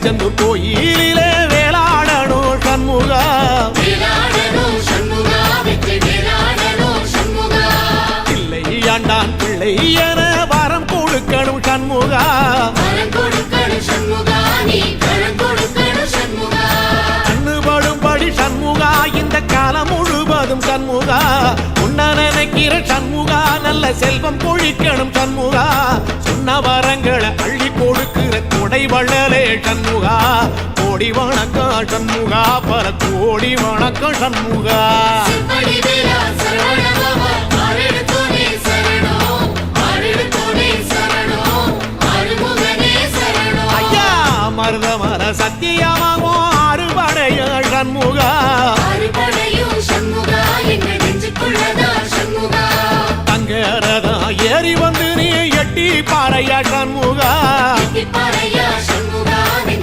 திருச்செந்தூர் கோயிலிலே வேளாடணும் சண்முகா பிள்ளை ஆண்டான் பிள்ளை என வரம் கொடுக்கணும் சண்முகா கண்ணுபடும்படி சண்முகா இந்த காலம் முழுவதும் சண்முகா உன்ன நினைக்கிற சண்முகா நல்ல செல்வம் பொழிக்கணும் சண்முகா சொன்ன வரங்களை அள்ளி கொடுக்கிற கொடை வள்ளலே சண்முகா கோடி வணக்கம் சண்முகா பல கோடி வணக்கம் சண்முகா ஐயா மருதமர சத்தியமாகோ அறுபடைய சண்முகா தங்கரதா ஏறி வந்து நீ எட்டி பாறையா சண்முகா